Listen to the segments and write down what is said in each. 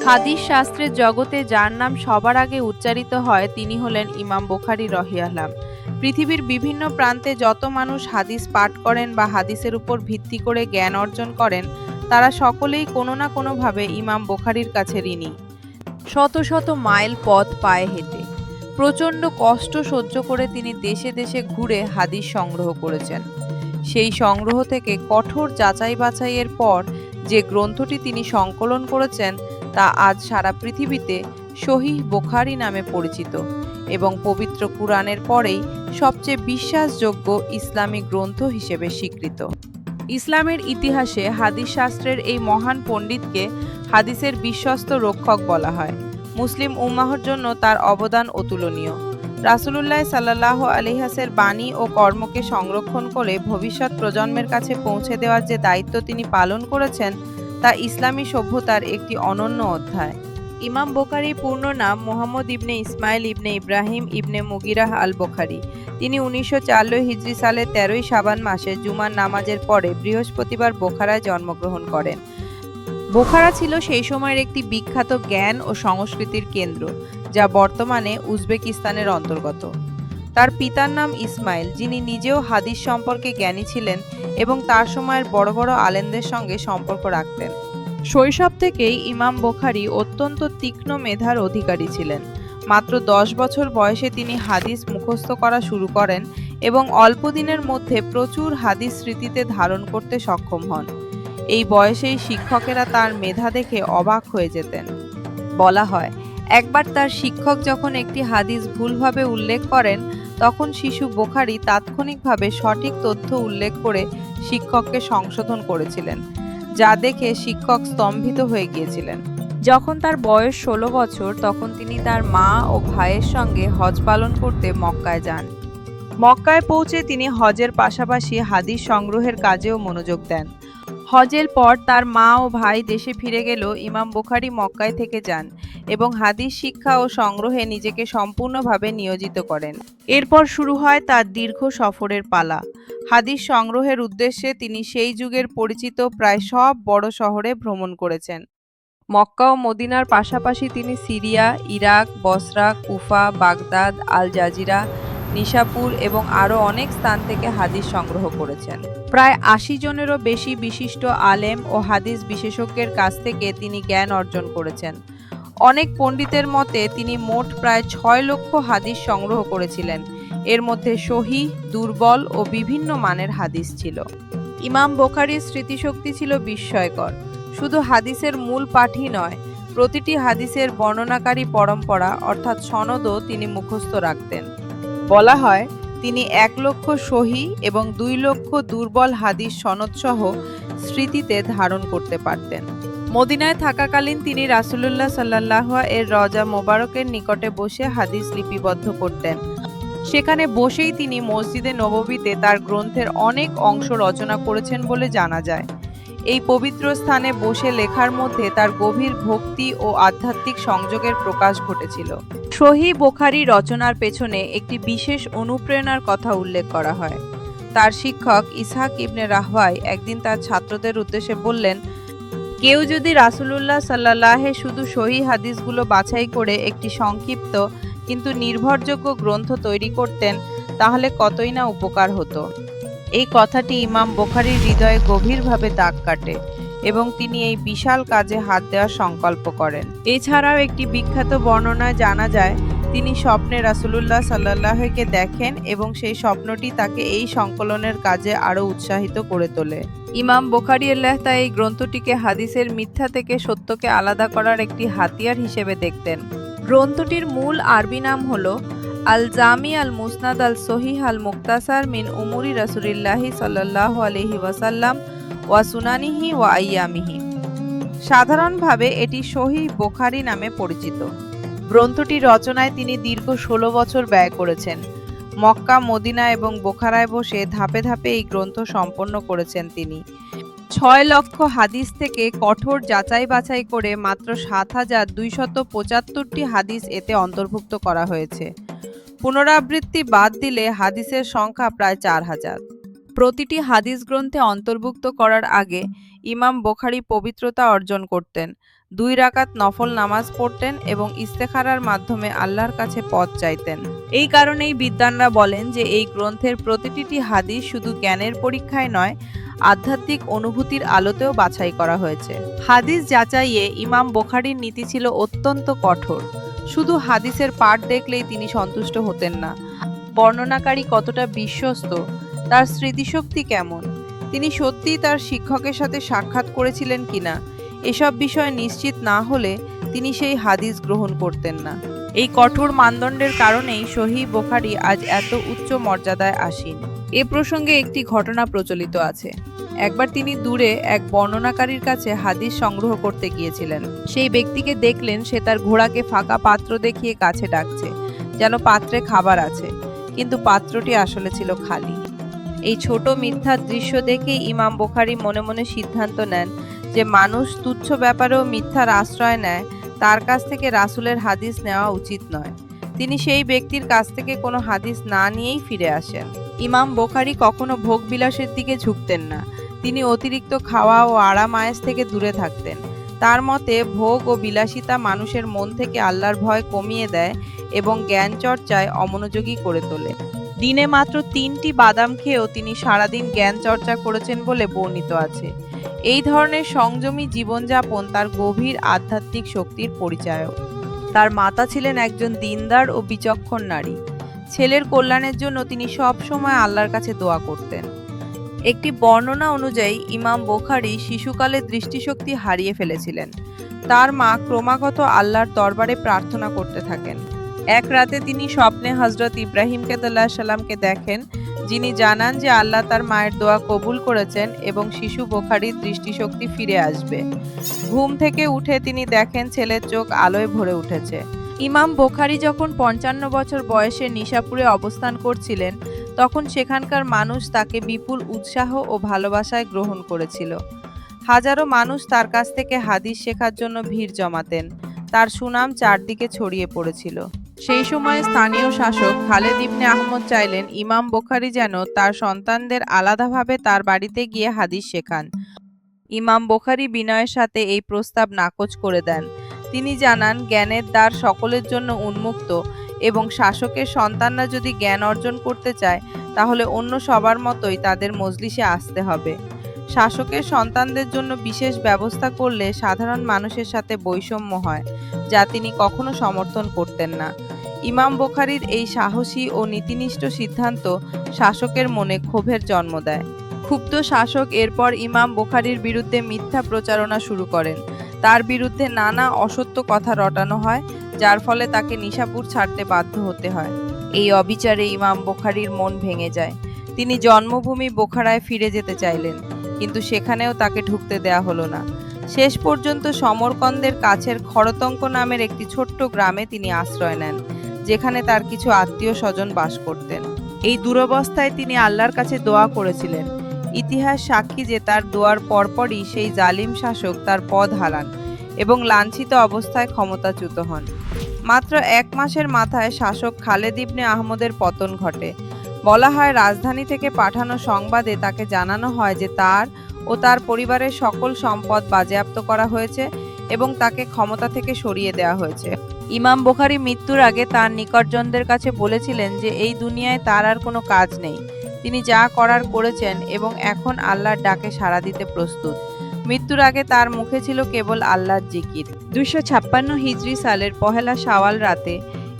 হাদিস শাস্ত্রের জগতে যার নাম সবার আগে উচ্চারিত হয় তিনি হলেন ইমাম বুখারী রাহিমাহুল্লাহ। পৃথিবীর বিভিন্ন প্রান্তে যত মানুষ হাদিস পাঠ করেন বা হাদিসের উপর ভিত্তি করে জ্ঞান অর্জন করেন তারা সকলেই কোনো না কোনোভাবে ইমাম বুখারীর কাছে ঋণী। শত শত মাইল পথ পায়ে হেঁটে প্রচণ্ড কষ্ট সহ্য করে তিনি দেশে দেশে ঘুরে হাদিস সংগ্রহ করেছেন। সেই সংগ্রহ থেকে কঠোর যাচাই বাছাইয়ের পর যে গ্রন্থটি তিনি সংকলন করেছেন তা আজ সারা পৃথিবীতে সহিহ বুখারী নামে পরিচিত এবং পবিত্র কুরআনের পরেই সবচেয়ে বিশ্বাসযোগ্য ইসলামী গ্রন্থ হিসেবে স্বীকৃত। ইসলামের ইতিহাসে হাদিস শাস্ত্রের এই মহান পণ্ডিতকে হাদিসের বিশ্বস্ত রক্ষক বলা হয়। মুসলিম উম্মাহর জন্য তার অবদান অতুলনীয়। রাসূলুল্লাহ সাল্লাল্লাহু আলাইহি ওয়াসাল্লামের বাণী ও কর্মকে সংরক্ষণ করে ভবিষ্যৎ প্রজন্মের কাছে পৌঁছে দেওয়ার যে দায়িত্ব তিনি পালন করেছেন তা ইসলামী সভ্যতার একটি অনন্য অধ্যায়। ইমাম বুখারীর পূর্ণ নাম মুহাম্মদ ইবনে ইসমাইল ইবনে ইব্রাহিম ইবনে মুগিরাহ আল বুখারী। তিনি 1904 হিজরি সালে 13ই শাবান মাসে জুমার নামাজের পরে বৃহস্পতিবার বোখারায় জন্মগ্রহণ করেন। বোখারা ছিল সেই সময়ের একটি বিখ্যাত জ্ঞান ও সংস্কৃতির কেন্দ্র, যা বর্তমানে উজবেকিস্তানের অন্তর্গত। তার পিতার নাম ইসমাইল, যিনি নিজেও হাদিস সম্পর্কে জ্ঞানী ছিলেন এবং তার সময়ের বড় বড় আলেমদের সঙ্গে সম্পর্ক রাখতেন। শৈশব থেকেই ইমাম বুখারী অত্যন্ত তীক্ষ্ণ মেধার অধিকারী ছিলেন। মাত্র 10 বছর বয়সে তিনি হাদিস মুখস্থ করা শুরু করেন এবং অল্প দিনের মধ্যে প্রচুর হাদিস স্মৃতিতে ধারণ করতে সক্ষম হন। এই বয়সেই শিক্ষকেরা তার মেধা দেখে অবাক হয়ে যেতেন। বলা হয়, একবার তার শিক্ষক যখন একটি হাদিস ভুলভাবে উল্লেখ করেন তখন শিশু বুখারী তাৎক্ষণিকভাবে সঠিক তথ্য উল্লেখ করে শিক্ষককে সংশোধন করেছিলেন, যা দেখে শিক্ষক স্তম্ভিত হয়ে গিয়েছিলেন। যখন তার বয়স 16 বছর তখন তিনি তার মা ও ভাইয়ের সঙ্গে হজ পালন করতে মক্কায় যান। মক্কায় পৌঁছে তিনি হজের পাশাপাশি হাদিস সংগ্রহের কাজেও মনোযোগ দেন। হজের পর তার মা ও ভাই দেশে ফিরে গেলেও ইমাম বুখারী মক্কায় থেকে যান এবং হাদিস শিক্ষা ও সংগ্রহে নিজেকে সম্পূর্ণভাবে নিয়োজিত করেন। এরপর শুরু হয় তার দীর্ঘ সফরের পালা। হাদিস সংগ্রহের উদ্দেশ্যে তিনি সেই যুগের পরিচিত প্রায় সব বড় শহরে ভ্রমণ করেছেন। মক্কা ও মদিনার পাশাপাশি তিনি সিরিয়া, ইরাক, বসরা, কুফা, বাগদাদ, আল জাজিরা, নিশাপুর এবং আরও অনেক স্থান থেকে হাদিস সংগ্রহ করেছেন। প্রায় 80 জনেরও বেশি বিশিষ্ট আলেম ও হাদিস বিশেষজ্ঞের কাছ থেকে তিনি জ্ঞান অর্জন করেছেন। অনেক পণ্ডিতের মতে তিনি মোট প্রায় 6 লক্ষ হাদিস সংগ্রহ করেছিলেন। এর মধ্যে সহিহ, দুর্বল ও বিভিন্ন মানের হাদিস ছিল। ইমাম বুখারীর স্মৃতিশক্তি ছিল বিস্ময়কর। শুধু হাদিসের মূল পাঠই নয়, প্রতিটি হাদিসের বর্ণনাকারী পরম্পরা অর্থাৎ সনদও তিনি মুখস্থ রাখতেন। বলা হয়, তিনি 1 লক্ষ সহিহ এবং 2 লক্ষ দুর্বল হাদিস সনদসহ স্মৃতিতে ধারণ করতে পারতেন। মদিনায় থাকাকালীন তিনি রাসূলুল্লাহ সাল্লাল্লাহু এর রওজা মোবারকের নিকটে বসে হাদিস লিপিবদ্ধ করতেন। সেখানে বসেই তিনি মসজিদে নববীতে তার গ্রন্থের অনেক অংশ রচনা করেছেন বলে জানা যায়। এই পবিত্র স্থানে বসে লেখার মধ্যে তার গভীর ভক্তি ও আধ্যাত্মিক সংযোগের প্রকাশ ঘটেছিল। সহিহ বুখারী রচনার পেছনে একটি বিশেষ অনুপ্রেরণার কথা উল্লেখ করা হয়। তার শিক্ষক ইসহাক ইবনে রাহওয়াই একদিন তার ছাত্রদের উদ্দেশ্যে বললেন, কেউ যদি রাসূলুল্লাহ সাল্লাল্লাহু শুধু সহিহ হাদিসগুলো বাছাই করে একটি সংক্ষিপ্ত কিন্তু নির্ভরযোগ্য গ্রন্থ তৈরি করতেন তাহলে কতই না উপকার হতো। এই কথাটি ইমাম বুখারীর হৃদয়ে গভীরভাবে দাগ কাটে এবং তিনি এই বিশাল কাজে হাত দেওয়ার সংকল্প করেন। এছাড়াও একটি বিখ্যাত বর্ণনায় জানা যায় তিনি স্বপ্নে রাসূলুল্লাহ সাল্লাল্লাহুকে দেখেন এবং সেই স্বপ্নটি তাকে এই সংকলনের কাজে আরও উৎসাহিত করে তোলে। ইমাম বুখারী তাই এই গ্রন্থটিকে হাদিসের মিথ্যা থেকে সত্যকে আলাদা করার একটি হাতিয়ার হিসেবে দেখতেন। গ্রন্থটির মূল আরবি নাম হলো আল জামি আল মুসনাদ আল সহিহ আল মুক্তাসার মিন উমুরি রাসূলিল্লাহি সাল্লাল্লাহু আলাইহি ওয়াসাল্লাম ওয়া সুনানিহি ওয়া আইয়ামিহি। সাধারণভাবে এটি সহিহ বুখারী নামে পরিচিত। গ্রন্থটি রচনায় তিনি দীর্ঘ 16 বছর ব্যয় করেছেন। মক্কা, মদিনা এবং বোখারায় বসে ধাপে ধাপে এই গ্রন্থ সম্পন্ন করেছেন তিনি। 6 লক্ষ হাদিস থেকে কঠোর যাচাই বাছাই করে মাত্র 7,275টি হাদিস এতে অন্তর্ভুক্ত করা হয়েছে। পুনরাবৃত্তি বাদ দিলে হাদিসের সংখ্যা প্রায় 4000। প্রতিটি হাদিস গ্রন্থে অন্তর্ভুক্ত করার আগে ইমাম বুখারী পবিত্রতা অর্জন করতেন। 2 রাকাত নফল নামাজ পড়তেন এবং ইস্তেখারার মাধ্যমে আল্লাহর কাছে পথ চাইতেন। এই কারণেই বিদ্বানরা বলেন যে এই গ্রন্থের প্রতিটি হাদিস শুধু জ্ঞানের পরীক্ষায় নয়, আধ্যাত্মিক অনুভূতির আলোতেও বাছাই করা হয়েছে। হাদিস যাচাইয়ে ইমাম বুখারীর নীতি ছিল অত্যন্ত কঠোর। শুধু হাদিসের পাঠ দেখলেই তিনি সন্তুষ্ট হতেন না। বর্ণনাকারী কতটা বিশ্বস্ত, তার স্মৃতিশক্তি কেমন, তিনি সত্যিই তার শিক্ষকের সাথে সাক্ষাৎ করেছিলেন কিনা, এসব বিষয়ে নিশ্চিত না হলে তিনি সেই হাদিস গ্রহণ করতেন না। এই কঠোর মানদণ্ডের কারণেই সহিহ বুখারী আজ এত উচ্চ মর্যাদায় আসীন। এ প্রসঙ্গে একটি ঘটনা প্রচলিত আছে। একবার তিনি দূরে এক বর্ণনাকারীর কাছে হাদিস সংগ্রহ করতে গিয়েছিলেন। সেই ব্যক্তিকে দেখলেন সে তার ঘোড়াকে ফাঁকা পাত্র দেখিয়ে কাছে ডাকছে, যেন পাত্রে খাবার আছে, কিন্তু পাত্রটি আসলে ছিল খালি। এই ছোট মিথ্যার দৃশ্য দেখেই ইমাম বুখারী মনে মনে সিদ্ধান্ত নেন যে মানুষ তুচ্ছ ব্যাপারেও মিথ্যার আশ্রয় নেয়, তার কাছ থেকে রাসূলের হাদিস নেওয়া উচিত নয়। তিনি সেই ব্যক্তির কাছ থেকে কোনো হাদিস না নিয়েই ফিরে আসেন। ইমাম বুখারী কখনো ভোগবিলাসের দিকে ঝুঁকতেন না। তিনি অতিরিক্ত খাওয়া ও আরাম আয়েশ থেকে দূরে থাকতেন। তার মতে ভোগ ও বিলাসিতা মানুষের মন থেকে আল্লাহর ভয় কমিয়ে দেয় এবং জ্ঞান চর্চায় অমনোযোগী করে তোলে। দিনে মাত্র 3টি বাদাম খেয়েও তিনি সারাদিন জ্ঞান চর্চা করেছেন বলে বর্ণিত আছে। এই ধরনের সংযমী জীবনযাপন তার গভীর আধ্যাত্মিক শক্তির পরিচায়ক। তার মাতা ছিলেন একজন দিনদার ও বিচক্ষণ নারী। ছেলের কল্যাণের জন্য তিনি সব সময় আল্লাহর কাছে দোয়া করতেন। একটি বর্ণনা অনুযায়ী ইমাম বুখারী শিশুকালে দৃষ্টিশক্তি হারিয়ে ফেলেছিলেন। তার মা ক্রমাগত আল্লাহর দরবারে প্রার্থনা করতে থাকেন। এক রাতে তিনি স্বপ্নে হযরত ইব্রাহিম সালামকে দেখেন, যিনি জানান যে আল্লাহ তার মায়ের দোয়া কবুল করেছেন এবং শিশু বুখারীর দৃষ্টিশক্তি ফিরে আসবে। ঘুম থেকে উঠে তিনি দেখেন ছেলের চোখ আলোয় ভরে উঠেছে। ইমাম বুখারী যখন 55 বছর বয়সে নিশাপুরে অবস্থান করছিলেন, তখন সেখানকার মানুষ তাকে বিপুল উৎসাহ ও ভালোবাসায় গ্রহণ করেছিল। হাজারো মানুষ তার কাছ থেকে হাদিস শেখার জন্য ভিড় জমাতেন। তার সুনাম চারদিকে ছড়িয়ে পড়েছিল। সেই সময় স্থানীয় শাসক খালেদ ইবনে আহমদ চাইলেন ইমাম বুখারী যেন তার সন্তানদের আলাদাভাবে তার বাড়িতে গিয়ে হাদিস শেখান। ইমাম বুখারী বিনয়ের সাথে এই প্রস্তাব নাকচ করে দেন। তিনি জানান জ্ঞানের দ্বার সকলের জন্য উন্মুক্ত এবং শাসকের সন্তানরা যদি জ্ঞান অর্জন করতে চায় তাহলে অন্য সবার মতোই তাদের মজলিসে আসতে হবে। শাসকের সন্তানদের জন্য বিশেষ ব্যবস্থা করলে সাধারণ মানুষের সাথে বৈষম্য হয়, যা তিনি কখনো সমর্থন করতেন না। ইমাম বুখারীর এই সাহসী ও নীতিনিষ্ঠ সিদ্ধান্ত শাসকের মনে ক্ষোভের জন্ম দেয়। ক্ষুব্ধ শাসক এরপর ইমাম বুখারীর বিরুদ্ধে মিথ্যা প্রচারণা শুরু করেন। তার বিরুদ্ধে নানা অসত্য কথা রটানো হয়, যার ফলে তাকে নিশাপুর ছাড়তে বাধ্য হতে হয়। এই অবিচারে ইমাম বুখারীর মন ভেঙে যায়। তিনি জন্মভূমি বোখারায় ফিরে যেতে চাইলেন, কিন্তু সেখানেও তাকে ঢুকতে দেয়া হলো না। শেষ পর্যন্ত সমরকন্দের কাছের খড়তঙ্ক নামের একটি ছোট্ট গ্রামে তিনি আশ্রয় নেন, যেখানে তার কিছু আত্মীয় স্বজন বাস করতেন। এই দুরবস্থায় তিনি আল্লাহর কাছে দোয়া করেছিলেন। ইতিহাস সাক্ষী যে তার দোয়ার পরপরই সেই জালিম শাসক তার পদ হারান এবং লাঞ্ছিত অবস্থায় ক্ষমতাচ্যুত হন। মাত্র 1 মাসের মাথায় শাসক খালেদ ইবনে আহমদের পতন ঘটে। বলা হয় রাজধানী থেকে পাঠানো সংবাদে তাকে জানানো হয় যে তার ও তার পরিবারের সকল সম্পদ বাজেয়াপ্ত করা হয়েছে এবং তাকে ক্ষমতা থেকে সরিয়ে দেওয়া হয়েছে। ইমাম বুখারী মৃত্যুর আগে তার নিকটজনদের কাছে বলেছিলেন যে এই দুনিয়ায় তার আর কোনো কাজ নেই। তিনি যা করার করেছেন এবং এখন আল্লাহর ডাকে সাড়া দিতে প্রস্তুত। মৃত্যুর আগে তার মুখে ছিল কেবল আল্লাহর জিকির। 256 হিজরি সালের পহেলা শাওয়াল রাতে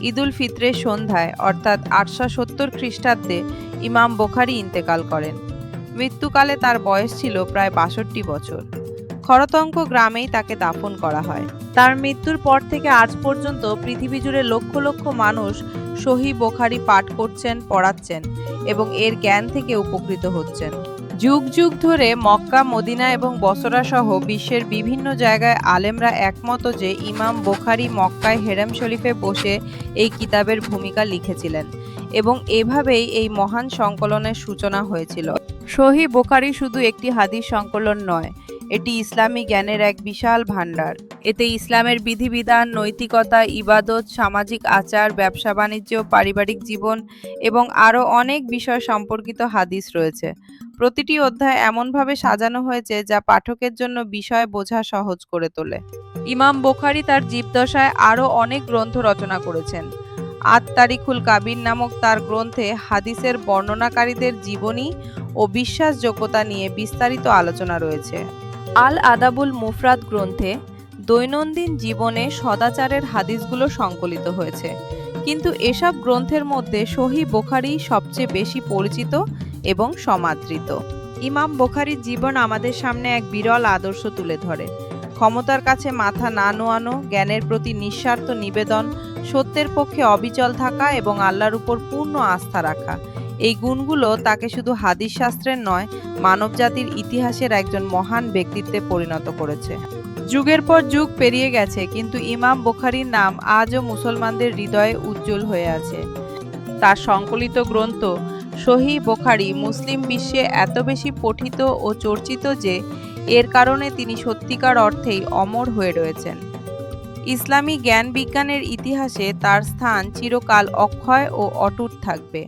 ঈদুল ফিতরের সন্ধ্যায় অর্থাৎ 870 খ্রিস্টাব্দে ইমাম বুখারী ইন্তেকাল করেন। মৃত্যুকালে তার বয়স ছিল প্রায় 62 বছর। খড়তঙ্ক গ্রামেই তাকে দাফন করা হয়। তার মৃত্যুর পর থেকে আজ পর্যন্ত পৃথিবী জুড়ে লক্ষ লক্ষ মানুষ সহিহ বুখারী পাঠ করছেন, পড়াচ্ছেন এবং এর জ্ঞান থেকে উপকৃত হচ্ছেন। যুগ যুগ ধরে মক্কা, মদিনা এবং বসরা সহ বিশ্বের বিভিন্ন জায়গায় আলেমরা একমত যে ইমাম বুখারী মক্কায় হেরেম শরীফে বসে এই কিতাবের ভূমিকা লিখেছিলেন এবং এভাবেই এই মহান সংকলনের সূচনা হয়েছিল। সহিহ বুখারী শুধু একটি হাদিস সংকলন নয়, এটি ইসলামী জ্ঞানের এক বিশাল ভাণ্ডার। এতে ইসলামের বিধিবিধান, নৈতিকতা, ইবাদত, সামাজিক আচার, ব্যবসা বাণিজ্য, পারিবারিক জীবন এবং আরও অনেক বিষয় সম্পর্কিত হাদিস রয়েছে। প্রতিটি অধ্যায় এমনভাবে সাজানো হয়েছে যা পাঠকের জন্য বিষয় বোঝা সহজ করে তোলে। ইমাম বুখারী তার জীবদ্দশায় আরও অনেক গ্রন্থ রচনা করেছেন। আত-তারিখুল কাবির নামক তার গ্রন্থে হাদিসের বর্ণনাকারীদের জীবনী ও বিশ্বাসযোগ্যতা নিয়ে বিস্তারিত আলোচনা রয়েছে। আল আদাবুল মুফরাদ গ্রন্থে দৈনন্দিন জীবনে সদাচারের হাদিসগুলো সংকলিত হয়েছে, কিন্তু এসব গ্রন্থের মধ্যে সহিহ বুখারী সবচেয়ে বেশি পরিচিত এবং সমাদৃত। ইমাম বুখারীর জীবন আমাদের সামনে এক বিরল আদর্শ তুলে ধরে। ক্ষমতার কাছে মাথা না নোয়ানো, জ্ঞানের প্রতি নিঃস্বার্থ নিবেদন, সত্যের পক্ষে অবিচল থাকা এবং আল্লাহর উপর পূর্ণ আস্থা রাখা, এই গুণগুলো তাকে শুধু হাদিস শাস্ত্রের নয়, মানবজাতির ইতিহাসের একজন মহান ব্যক্তিত্বে পরিণত করেছে। যুগের পর যুগ পেরিয়ে গেছে, কিন্তু ইমাম বুখারীর নাম আজও মুসলমানদের হৃদয়ে উজ্জ্বল হয়ে আছে। তার সংকলিত গ্রন্থ সহিহ বুখারী মুসলিম বিশ্বে এত বেশি পঠিত ও চর্চিত যে এর কারণে তিনি সত্যিকার অর্থেই অমর হয়ে রয়েছেন। ইসলামী জ্ঞান বিজ্ঞানের ইতিহাসে তার স্থান চিরকাল অক্ষয় ও অটুট থাকবে।